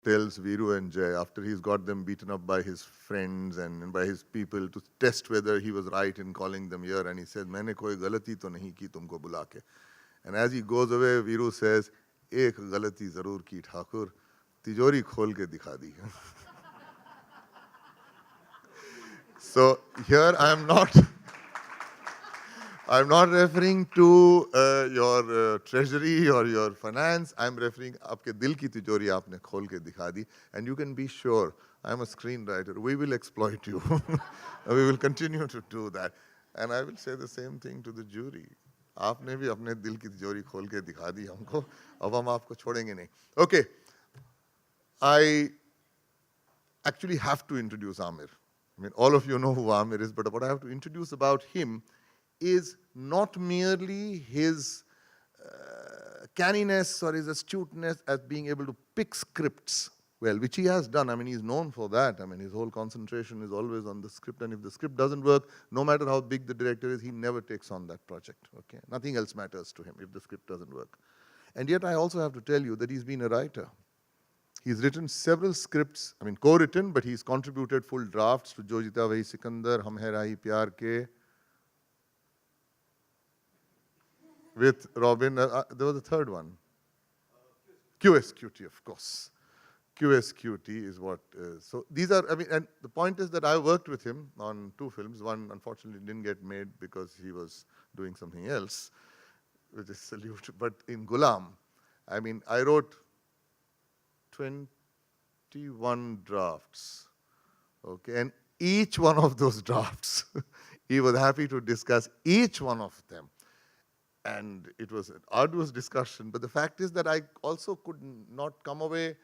tells Viru and Jay, after he's got them beaten up by his friends and by his people, to test whether he was right in calling them here, and he said, "मैंने कोई गलती तो नहीं की तुमको बुला के." And as he goes away, Viru says, "एक गलती जरूर की ठाकुर, तिजोरी खोल के दिखा दी." So here I'm not referring to your treasury or your finance. I'm referring आपके दिल की तिजोरी आपने खोल के दिखा दी. And you can be sure, I'm a screenwriter. We will exploit you. We will continue to do that. And I will say the same thing to the jury. आपने भी अपने दिल की तिजोरी खोल के दिखा दी हमको. अब हम आपको छोड़ेंगे नहीं. Okay. I actually have to introduce Aamir. I mean, all of you know who Aamir is, but what I have to introduce about him is not merely his canniness or his astuteness at being able to pick scripts well, which he has done. I mean, he's known for that. I mean, his whole concentration is always on the script, and if the script doesn't work, no matter how big the director is, he never takes on that project. Okay, nothing else matters to him if the script doesn't work. And yet I also have to tell you that he's been a writer. He's written several scripts, I mean, co-written, but he's contributed full drafts to Jo Jeeta Wahi Sikandar, Hum Hai Rahi Pyar Ke, with Robin. There was a third one. QSQT, of course. QSQT is what. So these are, I mean, and the point is that I worked with him on 2 films. One, unfortunately, didn't get made because he was doing something else, which is salute. But in Gulam, I mean, I wrote 21 drafts. Okay, and each one of those drafts, he was happy to discuss each one of them. And it was an arduous discussion, but the fact is that I also could not come away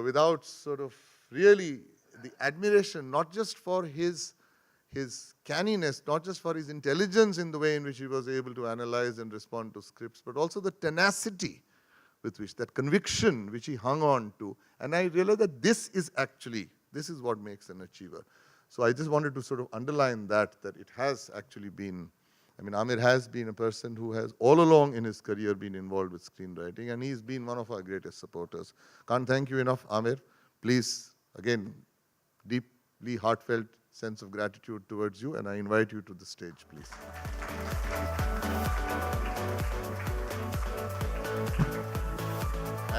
without sort of really the admiration, not just for his canniness, not just for his intelligence in the way in which he was able to analyze and respond to scripts, but also the tenacity with which, that conviction which he hung on to. And I realized that this is what makes an achiever. So I just wanted to sort of underline that it has actually been, I mean, Aamir has been a person who has all along in his career been involved with screenwriting, and he's been one of our greatest supporters. Can't thank you enough, Aamir. Please, again, deeply heartfelt sense of gratitude towards you, and I invite you to the stage, please.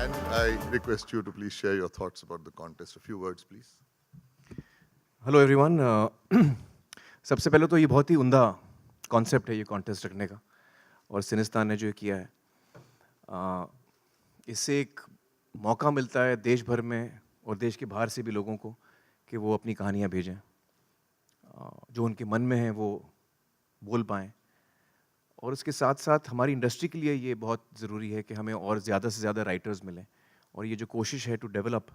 And I request you to please share your thoughts about the contest. A few words, please. Hello, everyone. सबसे पहले तो ये बहुत ही उम्दा concept है ये contest रखने का, और सिनेस्तान ने जो किया है, इससे एक मौका मिलता है देश भर में और देश के बाहर से भी लोगों को कि वो अपनी कहानियाँ भेजें, जो उनके मन में है वो बोल पाएँ. और उसके साथ साथ हमारी इंडस्ट्री के लिए ये बहुत ज़रूरी है कि हमें और ज़्यादा से ज़्यादा राइटर्स मिलें, और ये जो कोशिश है to develop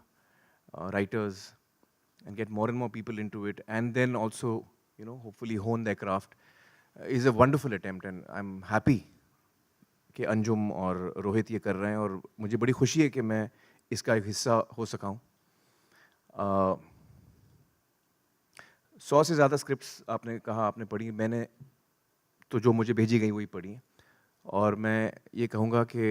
writers and get more and more people into it, and then also, you know, hopefully hone their craft, is a wonderful attempt, and I'm happy कि अंजुम और रोहित ये कर रहे हैं, और मुझे बड़ी खुशी है कि मैं इसका एक हिस्सा हो सका हूँ. 100 से ज़्यादा स्क्रिप्ट्स आपने कहा आपने पढ़ी, मैंने तो जो मुझे भेजी गई वही पढ़ी हैं, और मैं ये कहूँगा कि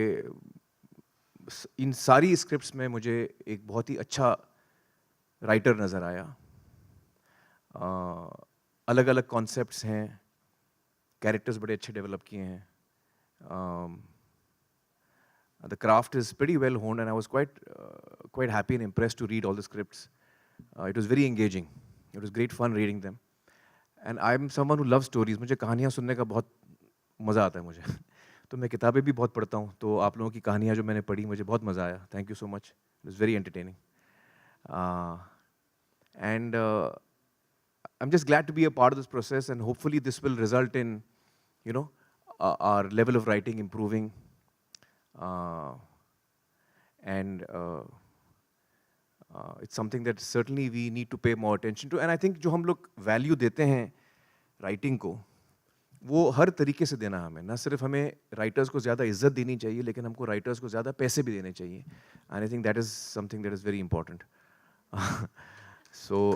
इन सारी स्क्रिप्ट्स में मुझे एक बहुत ही अच्छा राइटर नज़र आया. अलग अलग कॉन्सेप्ट्स हैं, कैरेक्टर्स बड़े अच्छे डेवलप किए हैं. The craft is pretty well honed, and I was quite happy and impressed to read all the scripts. It was very engaging. It was great fun reading them. And I'm someone who loves stories. मुझे कहानियाँ सुनने का बहुत मज़ा आता है मुझे. तो मैं किताबें भी बहुत पढ़ता हूँ, तो आप लोगों की कहानियाँ जो मैंने पढ़ी मुझे बहुत मज़ा आया. Thank you so much. It was very entertaining. And I'm just glad to be a part of this process, and hopefully this will result in, you know, our level of writing improving, and it's something that certainly we need to pay more attention to. And I think जो हम लोग value देते हैं writing को, वो हर तरीके से देना हमें, ना सिर्फ हमें writers को ज़्यादा इज्जत देनी चाहिए, लेकिन हमको writers को ज़्यादा पैसे भी देने चाहिए. And I think that is something that is very important. So,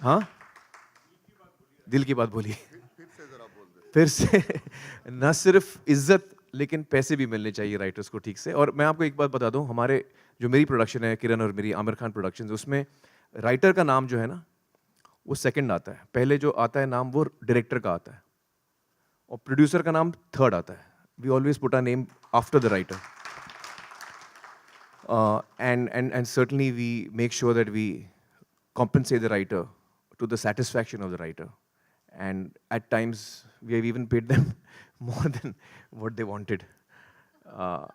हाँ, दिल की बात बोलिए. फिर से ना सिर्फ इज्जत लेकिन पैसे भी मिलने चाहिए राइटर्स को ठीक से। और मैं आपको एक बात बता दूं, हमारे जो मेरी प्रोडक्शन है, किरण और मेरी आमिर खान प्रोडक्शन, उसमें राइटर का नाम जो है ना, वो सेकंड आता है। पहले जो आता है नाम वो डायरेक्टर का आता है, और प्रोड्यूसर का नाम थर्ड आता है। We always put our name after the writer, and certainly we make sure that we compensate the writer to the satisfaction of the writer. And at times we have even paid them more than what they wanted. Uh,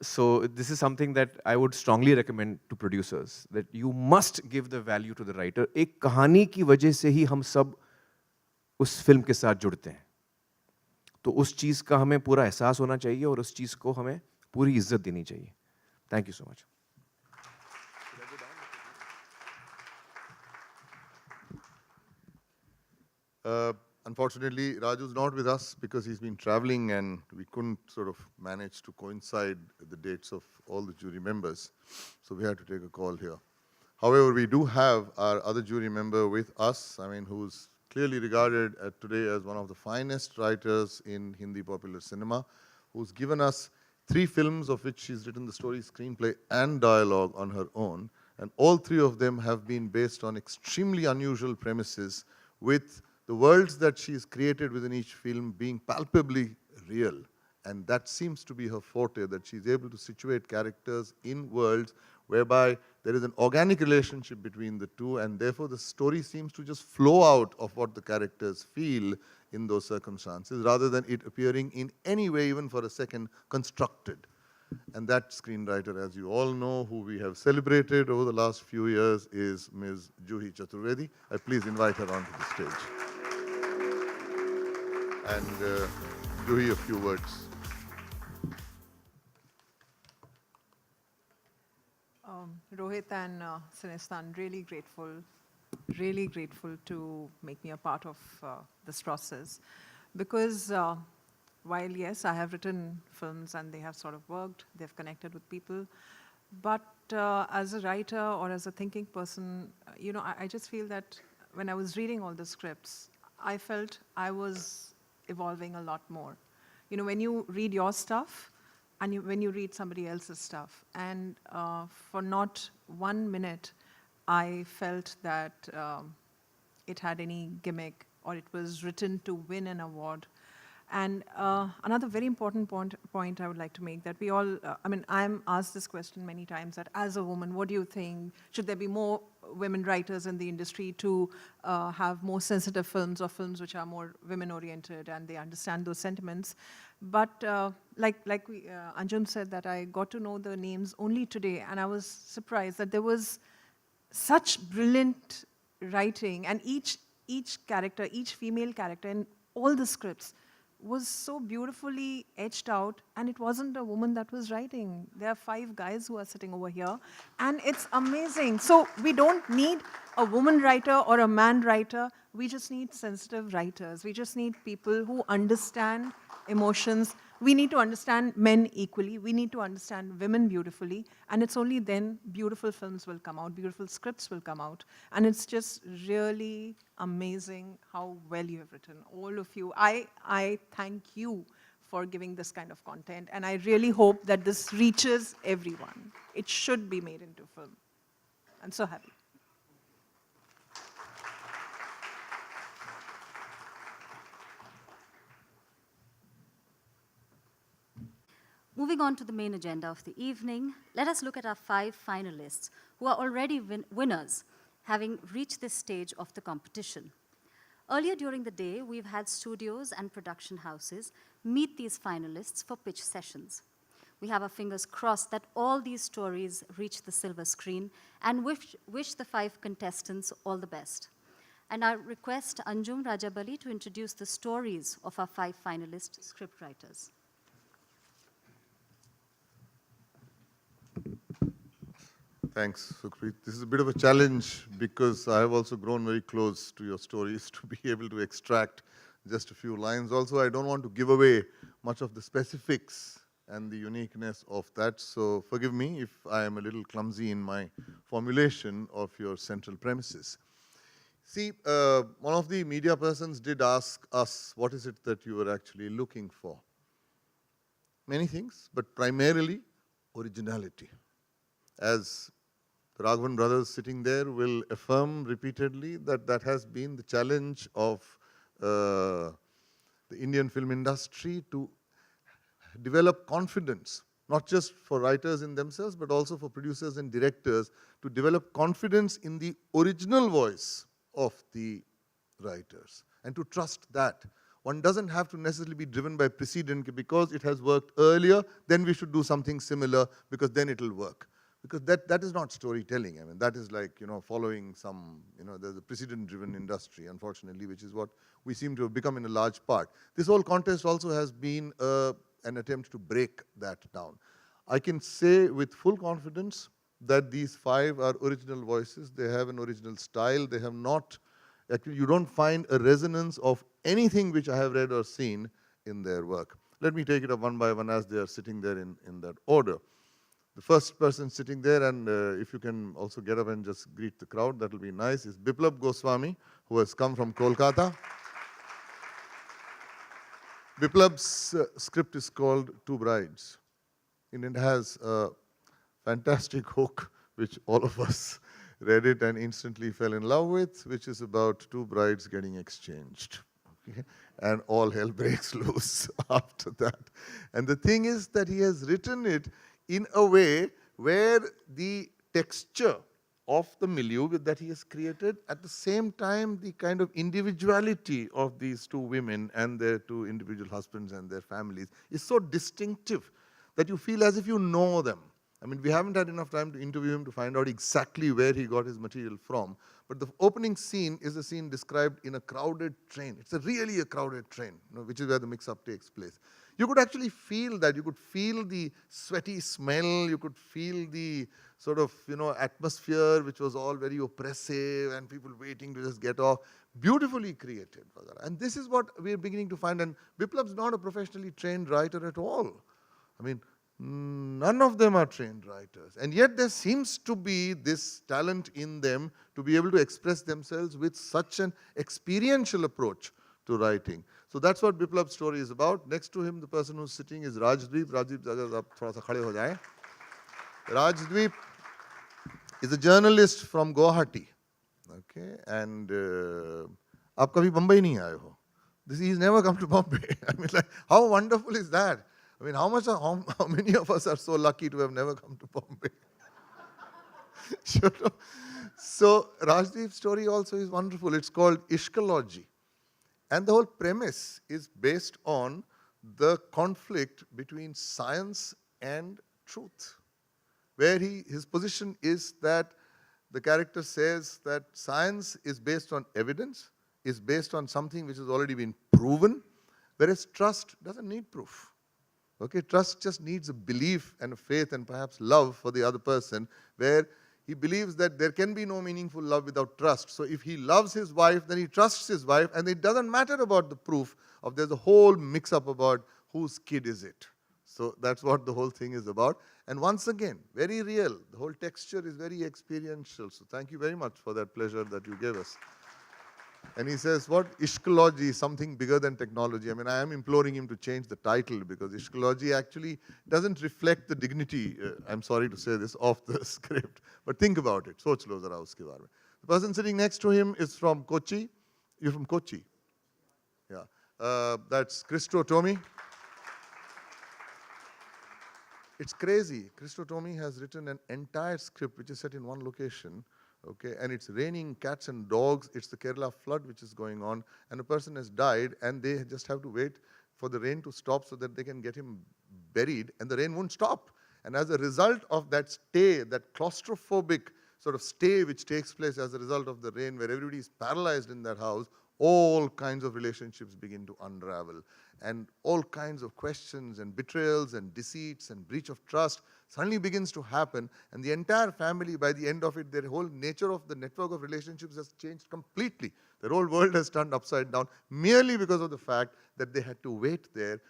so this is something that I would strongly recommend to producers, that you must give the value to the writer. एक कहानी की वजह से ही हम सब उस film के साथ जुड़ते हैं, तो उस चीज़ का हमें पूरा एहसास होना चाहिए और उस चीज़ को हमें पूरी इज्जत देनी चाहिए। Thank you so much. Unfortunately, Raju's not with us because he's been traveling and we couldn't sort of manage to coincide the dates of all the jury members. So we had to take a call here. However, we do have our other jury member with us, who's clearly regarded today as one of the finest writers in Hindi popular cinema, who's given us 3 films of which she's written the story, screenplay, and dialogue on her own. And all 3 of them have been based on extremely unusual premises, with the worlds that she's created within each film being palpably real. And that seems to be her forte, that she's able to situate characters in worlds whereby there is an organic relationship between the two, and therefore the story seems to just flow out of what the characters feel in those circumstances, rather than it appearing in any way, even for a second, constructed. And that screenwriter, as you all know, who we have celebrated over the last few years, is Ms. Juhi Chaturvedi. I please invite her onto the stage. And Juhi, a few words. Rohit and Cinestaan, really grateful to make me a part of this process. Because while, yes, I have written films and they have sort of worked, they've connected with people, but as a writer or as a thinking person, I just feel that when I was reading all the scripts, I felt I was evolving a lot more. When you read your stuff, and when you read somebody else's stuff. And for not 1 minute, I felt that it had any gimmick or it was written to win an award. And another very important point I would like to make, that we all, I'm asked this question many times, that as a woman, what do you think? Should there be more women writers in the industry to have more sensitive films, or films which are more women-oriented and they understand those sentiments? But like Anjum said, that I got to know the names only today, and I was surprised that there was such brilliant writing, and each character, each female character in all the scripts was so beautifully etched out, and it wasn't a woman that was writing. There are 5 guys who are sitting over here, and it's amazing. So we don't need a woman writer or a man writer. We just need sensitive writers. We just need people who understand emotions. We need to understand men equally. We need to understand women beautifully. And it's only then beautiful films will come out, beautiful scripts will come out. And it's just really amazing how well you have written, all of you. I thank you for giving this kind of content. And I really hope that this reaches everyone. It should be made into film. I'm so happy. Moving on to the main agenda of the evening, let us look at our 5 finalists who are already winners, having reached this stage of the competition. Earlier during the day, we've had studios and production houses meet these finalists for pitch sessions. We have our fingers crossed that all these stories reach the silver screen, and wish the 5 contestants all the best. And I request Anjum, Rajabali to introduce the stories of our 5 finalist scriptwriters. Thanks, Sukhpreet. This is a bit of a challenge because I have also grown very close to your stories to be able to extract just a few lines. Also, I don't want to give away much of the specifics and the uniqueness of that, so forgive me if I am a little clumsy in my formulation of your central premises. See, one of the media persons did ask us, what is it that you were actually looking for? many things, but primarily originality. As the Raghavan brothers sitting there will affirm repeatedly that that has been the challenge of the Indian film industry, to develop confidence, not just for writers in themselves, but also for producers and directors, to develop confidence in the original voice of the writers, and to trust that. One doesn't have to necessarily be driven by precedent, because it has worked earlier, then we should do something similar, because then it'll work. Because that is not storytelling. I mean, that is like, following some, there's a precedent-driven industry, unfortunately, which is what we seem to have become in a large part. This whole contest also has been an attempt to break that down. I can say with full confidence that these 5 are original voices. They have an original style. They have not, actually, you don't find a resonance of anything which I have read or seen in their work. Let me take it up one by one as they are sitting there in that order. The first person sitting there, and if you can also get up and just greet the crowd, that will be nice, is Biplab Goswami, who has come from Kolkata. Biplab's script is called Two Brides, and it has a fantastic hook, which all of us read it and instantly fell in love with, which is about 2 brides getting exchanged. Okay? And all hell breaks loose after that. And the thing is that he has written it in a way where the texture of the milieu that he has created, at the same time the kind of individuality of these 2 women and their 2 individual husbands and their families is so distinctive that you feel as if you know them. I mean, we haven't had enough time to interview him to find out exactly where he got his material from, but the opening scene is a scene described in a crowded train. It's really a crowded train, which is where the mix-up takes place. You could actually feel that. You could feel the sweaty smell. You could feel the sort of, atmosphere, which was all very oppressive, and people waiting to just get off. Beautifully created. And this is what we're beginning to find. And Biplab's not a professionally trained writer at all. I mean, none of them are trained writers. And yet there seems to be this talent in them to be able to express themselves with such an experiential approach to writing. So that's what Biplab's story is about. Next to him, the person who's sitting is Rajdeep. Rajdeep, aap thoda sa khade ho jaye. Rajdeep is a journalist from Guwahati. Okay, and aap kabhi Bombay nahi aaye ho. He's never come to Bombay. I mean, like, how wonderful is that? I mean, how many of us are so lucky to have never come to Bombay? So Rajdeep's story also is wonderful. It's called Ishkology. And the whole premise is based on the conflict between science and truth, where his position is that the character says that science is based on evidence, is based on something which has already been proven, whereas trust doesn't need proof. Okay, trust just needs a belief and a faith and perhaps love for the other person, where he believes that there can be no meaningful love without trust. So if he loves his wife, then he trusts his wife, and it doesn't matter about the proof of there's a whole mix-up about whose kid is it. So that's what the whole thing is about. And once again, very real. The whole texture is very experiential. So thank you very much for that pleasure that you gave us. And he says, what? Ishkology is something bigger than technology. I mean, I am imploring him to change the title, because Ishkology actually doesn't reflect the dignity, I'm sorry to say this, of the script. But think about it. Soch lo zara uske baare mein. The person sitting next to him is from Kochi. You're from Kochi? Yeah. That's Christo Tomi. It's crazy. Christo Tomi has written an entire script which is set in one location. Okay, and it's raining cats and dogs. It's the Kerala flood which is going on, and a person has died, and they just have to wait for the rain to stop so that they can get him buried, and the rain won't stop. And as a result of that stay, that claustrophobic sort of stay which takes place as a result of the rain, where everybody is paralyzed in that house, all kinds of relationships begin to unravel. And all kinds of questions and betrayals and deceits and breach of trust suddenly begins to happen. And the entire family, by the end of it, their whole nature of the network of relationships has changed completely. Their whole world has turned upside down, merely because of the fact that they had to wait there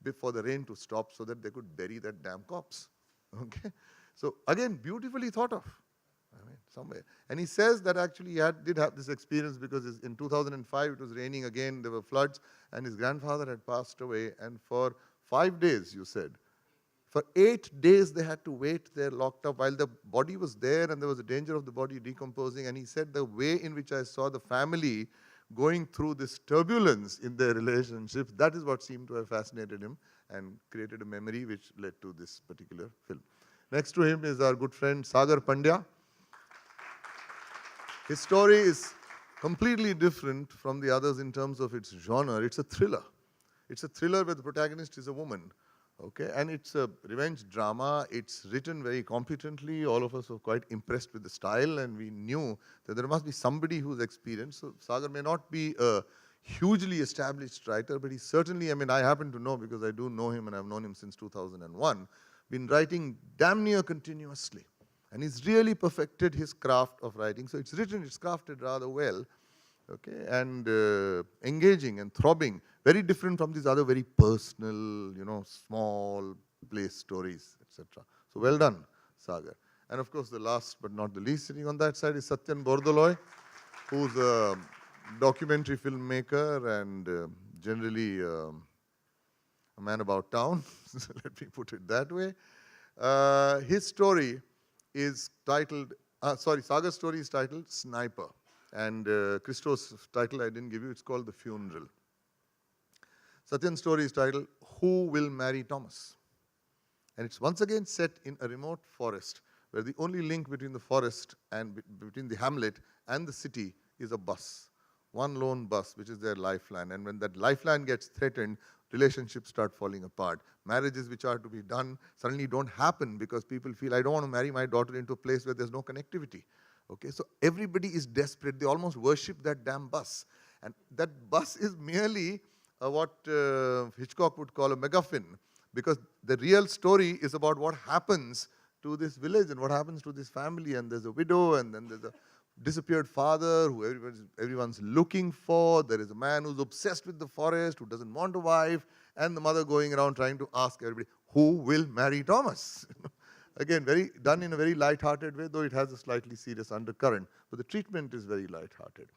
before the rain to stop so that they could bury that damn corpse. Okay? So again, beautifully thought of. I mean, somewhere. And he says that actually he did have this experience, because in 2005 it was raining again, there were floods, and his grandfather had passed away, and for 5 days, you said, For 8 days they had to wait there locked up while the body was there and there was a danger of the body decomposing. And he said the way in which I saw the family going through this turbulence in their relationship, that is what seemed to have fascinated him and created a memory which led to this particular film. Next to him is our good friend Sagar Pandya. His story is completely different from the others in terms of its genre. It's a thriller. It's a thriller where the protagonist is a woman. Okay, and it's a revenge drama. It's written very competently. All of us were quite impressed with the style, and we knew that there must be somebody who's experienced. So Sagar may not be a hugely established writer, but he certainly, I mean, I happen to know because I do know him and I've known him since 2001, been writing damn near continuously. And he's really perfected his craft of writing. So it's written, it's crafted rather well. Okay, and engaging and throbbing, very different from these other very personal, small place stories, etc. So well done, Sagar. And of course, the last but not the least, sitting on that side is Satyan Bordoloy, who's a documentary filmmaker and generally a man about town, let me put it that way. His story is titled, Sagar's story is titled Sniper. And Christo's title I didn't give you, it's called The Funeral. Satyan's story is titled, Who Will Marry Thomas? And it's once again set in a remote forest where the only link between the forest and between the hamlet and the city is a bus. One lone bus, which is their lifeline. And when that lifeline gets threatened, relationships start falling apart. Marriages which are to be done suddenly don't happen because people feel, I don't want to marry my daughter into a place where there's no connectivity. Okay, so everybody is desperate. They almost worship that damn bus. And that bus is merely what Hitchcock would call a MacGuffin, because the real story is about what happens to this village and what happens to this family. And there's a widow, and then there's a disappeared father who everyone's looking for. There is a man who's obsessed with the forest, who doesn't want a wife, and the mother going around trying to ask everybody, who will marry Thomas? Again, done in a very light-hearted way, though it has a slightly serious undercurrent. But the treatment is very light-hearted.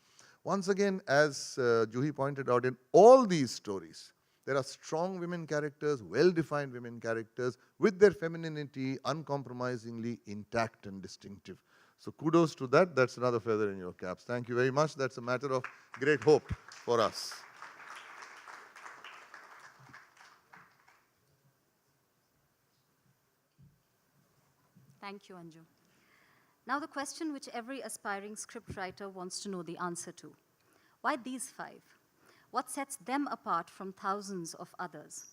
Once again, as Juhi pointed out, in all these stories, there are strong women characters, well-defined women characters, with their femininity uncompromisingly intact and distinctive. So kudos to that. That's another feather in your caps. Thank you very much. That's a matter of great hope for us. Thank you, Anjum. Now the question which every aspiring scriptwriter wants to know the answer to. Why these 5? What sets them apart from thousands of others?